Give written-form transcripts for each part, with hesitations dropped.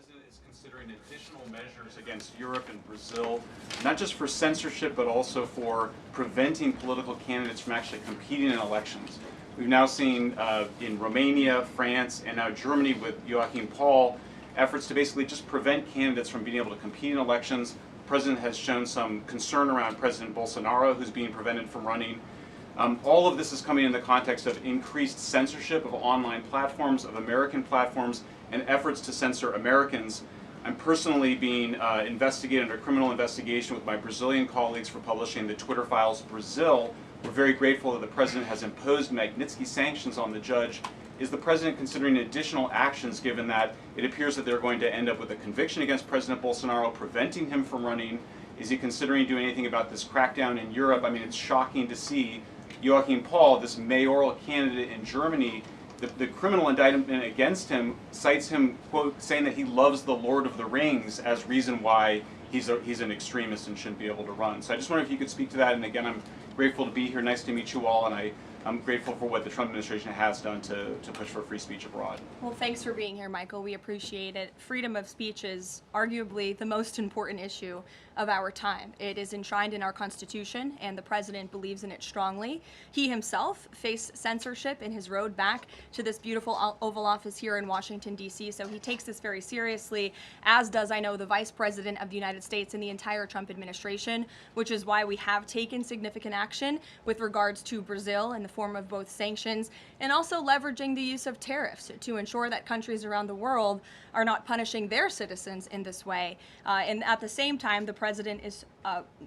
President is considering additional measures against Europe and Brazil, not just for censorship, but also for preventing political candidates from actually competing in elections. We've now seen in Romania, France, and now Germany with Joachim Paul, efforts to basically just prevent candidates from being able to compete in elections. The President has shown some concern around President Bolsonaro, who's being prevented from running. All of this is coming in the context of increased censorship of online platforms, of American platforms, and efforts to censor Americans. I'm personally being investigated under criminal investigation with my Brazilian colleagues for publishing the Twitter Files Brazil. We're very grateful that the President has imposed Magnitsky sanctions on the judge. Is the President considering additional actions, given that it appears that they're going to end up with a conviction against President Bolsonaro, preventing him from running? Is he considering doing anything about this crackdown in Europe? I mean, it's shocking to see Joachim Paul, this mayoral candidate in Germany, the criminal indictment against him cites him, quote, saying that he loves the Lord of the Rings as reason why he's an extremist and shouldn't be able to run. So I just wonder if you could speak to that. And again, I'm grateful to be here. Nice to meet you all. And I'm grateful for what the Trump administration has done to push for free speech abroad. Well, thanks for being here, Michael. We appreciate it. Freedom of speech is arguably the most important issue of our time. It is enshrined in our Constitution, and the President believes in it strongly. He himself faced censorship in his road back to this beautiful Oval Office here in Washington, D.C., so he takes this very seriously, as does, I know, the Vice President of the United States and the entire Trump administration, which is why we have taken significant action with regards to Brazil in the form of both sanctions and also leveraging the use of tariffs to ensure that countries around the world are not punishing their citizens in this way. And at the same time, the President is,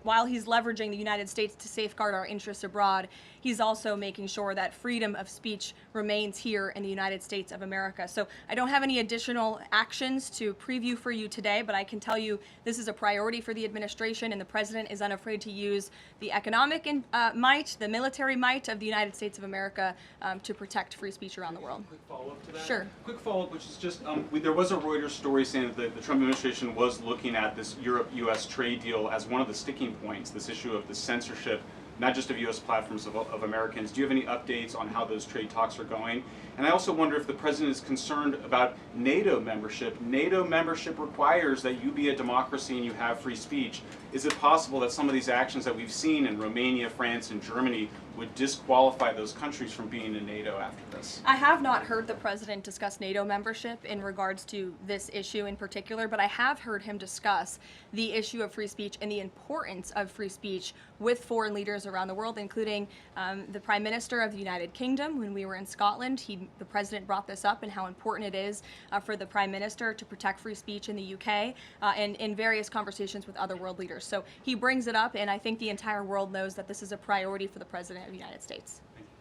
while he's leveraging the United States to safeguard our interests abroad, he's also making sure that freedom of speech remains here in the United States of America. So I don't have any additional actions to preview for you today, but I can tell you this is a priority for the administration, and the President is unafraid to use the economic might, the military might of the United States of America to protect free speech around the world. Quick follow-up to that? Sure. Quick follow-up, which is just, there was a Reuters story saying that the Trump administration was looking at this Europe-U.S. trade deal as one of the sticking points, this issue of the censorship, not just of U.S. platforms, of Americans. Do you have any updates on how those trade talks are going? And I also wonder if the President is concerned about NATO membership. NATO membership requires that you be a democracy and you have free speech. Is it possible that some of these actions that we've seen in Romania, France, and Germany would disqualify those countries from being in NATO after this? I have not heard the President discuss NATO membership in regards to this issue in particular, but I have heard him discuss the issue of free speech and the importance of free speech with foreign leaders around the world, including the Prime Minister of the United Kingdom. When we were in Scotland, the President brought this up and how important it is for the Prime Minister to protect free speech in the UK and in various conversations with other world leaders. So he brings it up, and I think the entire world knows that this is a priority for the President of the United States. Thank you.